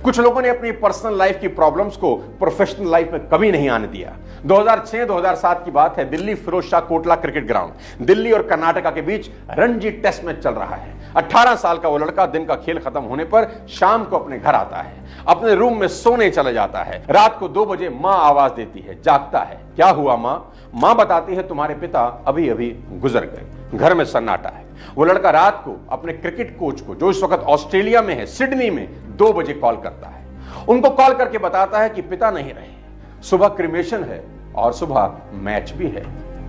कुछ लोगों ने अपनी पर्सनल लाइफ की प्रॉब्लम्स को प्रोफेशनल लाइफ में कभी नहीं आने दिया। 2006-2007 की बात है, दिल्ली फिरोज शाह कोटला क्रिकेट ग्राउंड, दिल्ली और कर्नाटका के बीच रणजी टेस्ट मैच चल रहा है। 18 साल का वो लड़का दिन का खेल खत्म होने पर शाम को अपने घर आता है, अपने रूम में सोने चले जाता है। रात को 2 बजे मां आवाज देती है, जागता है, क्या हुआ मां? मां बताती है तुम्हारे पिता अभी अभी गुजर गए। घर में सन्नाटा है। वो लड़का रात को अपने क्रिकेट कोच को, जो इस वक्त ऑस्ट्रेलिया में है, सिडनी में, 2 बजे कॉल करता है। उनको कॉल करके बताता है कि पिता नहीं रहे, सुबह क्रिमेशन है और सुबह मैच भी है,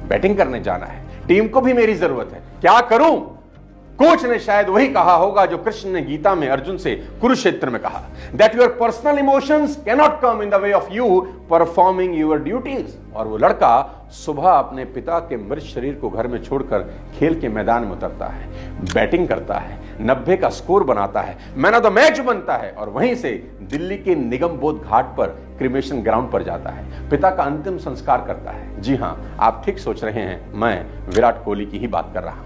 बैटिंग करने जाना है, टीम को भी मेरी जरूरत है, क्या करूं? कोच ने शायद वही कहा होगा जो कृष्ण ने गीता में अर्जुन से कुरुक्षेत्र में कहा, that your personal emotions can not come in the way of you performing your duties. और वो लड़का सुबह अपने पिता के मृत शरीर को घर में छोड़कर खेल के मैदान में उतरता है, बैटिंग करता है, 90 का स्कोर बनाता है, मैन ऑफ द मैच बनता है और वहीं से दिल्ली के निगम बोध घाट पर क्रिमेशन ग्राउंड पर जाता है, पिता का अंतिम संस्कार करता है। जी हां, आप ठीक सोच रहे हैं, मैं विराट कोहली की ही बात कर रहा हूं।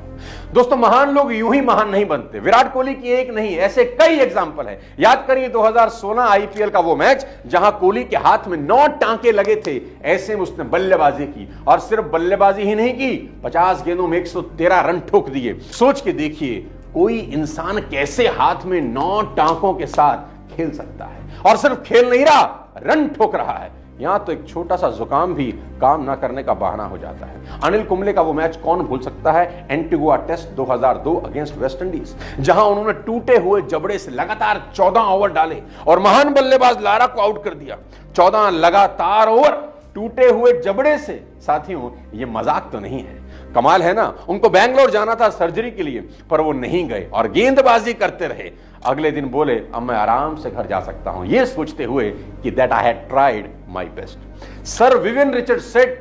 दोस्तों, महान लोग यूं ही महान नहीं बनते। विराट कोहली की एक नहीं, ऐसे कई एग्जांपल है। याद करिए 2016 आईपीएल का वो मैच जहां कोहली के हाथ में 9 टांके लगे थे, ऐसे में उसने बल्लेबाजी की और सिर्फ बल्लेबाजी ही नहीं की, 50 गेंदों में 113 रन ठोक दिए। सोच के देखिए, कोई इंसान कैसे हाथ में 9 टांकों के साथ खेल सकता है, और सिर्फ खेल नहीं रहा, रन ठोक रहा है। यहां तो एक छोटा सा जुकाम भी काम ना करने का बहाना हो जाता है। अनिल कुंबले का वो मैच कौन भूल सकता है, Antigua Test 2002 against West Indies, जहां उन्होंने टूटे हुए जबड़े से लगातार 14 ओवर डाले और महान बल्लेबाज लारा को आउट कर दिया। 14 लगातार ओवर टूटे हुए जबड़े से। साथियों, ये मजाक तो नहीं है, कमाल है ना। उनको बैंगलोर जाना था सर्जरी के लिए, पर वो नहीं गए और गेंदबाजी करते रहे। अगले दिन बोले, अब मैं आराम से घर जा सकता हूं, ये सोचते हुए कि that I had tried my best. Sir Vivian Richard said,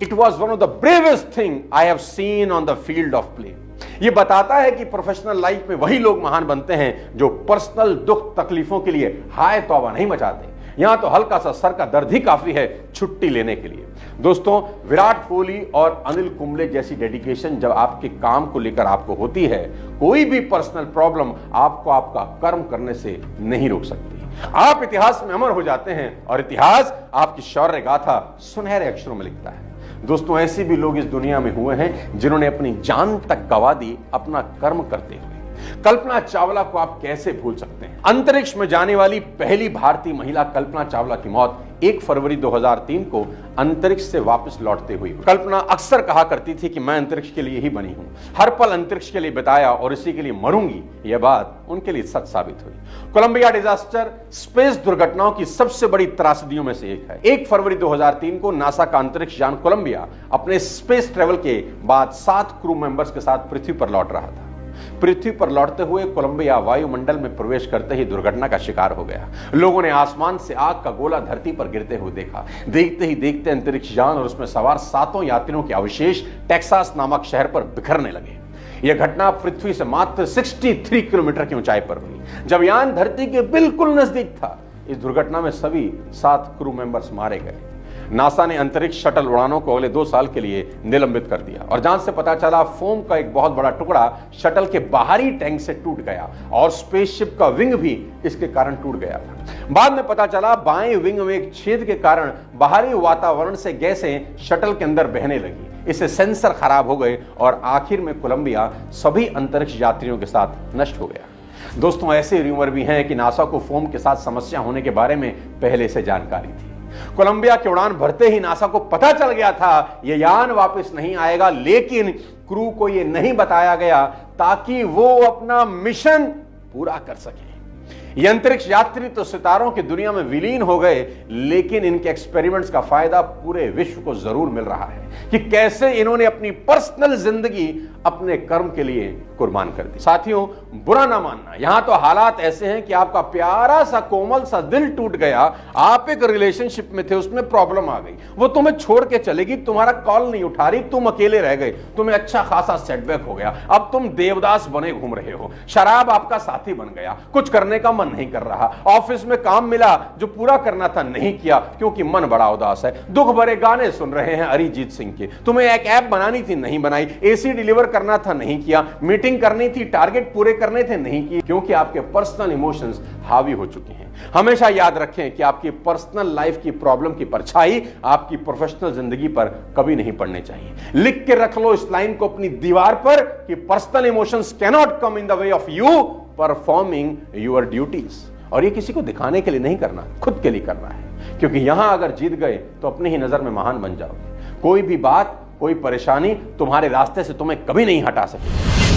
it was one of the bravest thing I have seen on the field of play. ये बताता है कि प्रोफेशनल लाइफ में वही लोग महान बनते हैं जो पर्सनल दुख तकलीफों के लिए हाय तौबा नहीं मचाते। यहां तो हल्का सा सर का दर्द ही काफी है छुट्टी लेने के लिए। दोस्तों, विराट कोहली और अनिल कुंबले जैसी डेडिकेशन जब आपके काम को लेकर आपको होती है, कोई भी पर्सनल प्रॉब्लम आपको आपका कर्म करने से नहीं रोक सकती। आप इतिहास में अमर हो जाते हैं और इतिहास आपकी शौर्य गाथा सुनहरे अक्षरों में लिखता है। दोस्तों, ऐसे भी लोग इस दुनिया में हुए हैं जिन्होंने अपनी जान तक गंवा दी अपना कर्म करते हुए। कल्पना चावला को आप कैसे भूल सकते हैं। अंतरिक्ष में जाने वाली पहली भारतीय महिला कल्पना चावला की मौत 1 फरवरी 2003 को अंतरिक्ष से वापस लौटते हुई। कल्पना अक्सर कहा करती थी कि मैं अंतरिक्ष के लिए ही बनी हूं, हर पल अंतरिक्ष के लिए बिताया और इसी के लिए मरूंगी। यह बात उनके लिए सच साबित हुई। कोलंबिया डिजास्टर स्पेस दुर्घटनाओं की सबसे बड़ी त्रासदियों में से एक है। 1 फरवरी 2003 को नासा का अंतरिक्ष यान कोलंबिया अपने स्पेस ट्रेवल के बाद 7 क्रू मेंबर्स के साथ पृथ्वी पर लौट रहा था। पृथ्वी पर लौटते हुए कोलंबिया वायुमंडल में प्रवेश करते ही दुर्घटना का शिकार हो गया। लोगों ने आसमान से आग का गोला धरती पर गिरते हुए देखा। देखते ही देखते अंतरिक्ष यान और उसमें सवार 7 यात्रियों के अवशेष टेक्सास नामक शहर पर बिखरने लगे। यह घटना पृथ्वी से मात्र 63 किलोमीटर की ऊंचाई पर हुई। जब यान धरती के बिल्कुल नजदीक था, इस दुर्घटना में सभी 7 क्रू मेंबर्स मारे गए। नासा ने अंतरिक्ष शटल उड़ानों को अगले 2 साल के लिए निलंबित कर दिया और जांच से पता चला फोम का एक बहुत बड़ा टुकड़ा शटल के बाहरी टैंक से टूट गया और स्पेसशिप का विंग भी इसके कारण टूट गया था। बाद में पता चला बाएं विंग में एक छेद के कारण बाहरी वातावरण से गैसें शटल के अंदर बहने लगी। इससे सेंसर खराब हो गए और आखिर में कोलंबिया सभी अंतरिक्ष यात्रियों के साथ नष्ट हो गया। दोस्तों, ऐसे रूमर भी हैं कि नासा को फोम के साथ समस्या होने के बारे में पहले से जानकारी थी। कोलंबिया की उड़ान भरते ही नासा को पता चल गया था यह यान वापस नहीं आएगा, लेकिन क्रू को यह नहीं बताया गया ताकि वो अपना मिशन पूरा कर सके। ये अंतरिक्ष यात्री तो सितारों की दुनिया में विलीन हो गए, लेकिन इनके एक्सपेरिमेंट्स का फायदा पूरे विश्व को जरूर मिल रहा है कि कैसे इन्होंने अपनी पर्सनल जिंदगी अपने कर्म के लिए कुर्बान कर दी। साथियों, बुरा ना मानना, यहां तो हालात ऐसे हैं कि आपका प्यारा सा कोमल सा दिल टूट गया। आप एक रिलेशनशिप में थे, उसमें प्रॉब्लम आ गई, वो तुम्हें छोड़ के चलेगी, तुम्हारा कॉल नहीं उठा रही, तुम अकेले रह गए, तुम्हें अच्छा खासा सेटबैक हो गया, अब तुम देवदास बने घूम रहे हो, शराब आपका साथी बन गया, कुछ करने का मन नहीं कर रहा, ऑफिस में काम मिला जो पूरा करना था नहीं किया क्योंकि मन बड़ा उदास है, दुख भरे गाने सुन रहे हैं अरिजीत सिंह के, तुम्हें एक ऐप बनानी थी नहीं बनाई, एसी डिलीवर करना था नहीं किया, मीटिंग करनी थी, टारगेट पूरे करने थे नहीं किए, क्योंकि आपके पर्सनल इमोशंस हावी हो चुके हैं। हमेशा याद रखें कि आपकी पर्सनल लाइफ की प्रॉब्लम की परछाई आपकी प्रोफेशनल जिंदगी पर कभी नहीं पड़नी चाहिए। लिख के रख लो इस लाइन को अपनी दीवार पर कि personal emotions cannot come in the way of you performing your duties. और ये किसी को दिखाने के लिए नहीं करना, खुद के लिए करना है, क्योंकि यहां अगर जीत गए तो अपनी ही नजर में महान बन जाओगे। कोई भी बात, कोई परेशानी तुम्हारे रास्ते से तुम्हें कभी नहीं हटा सकेगी।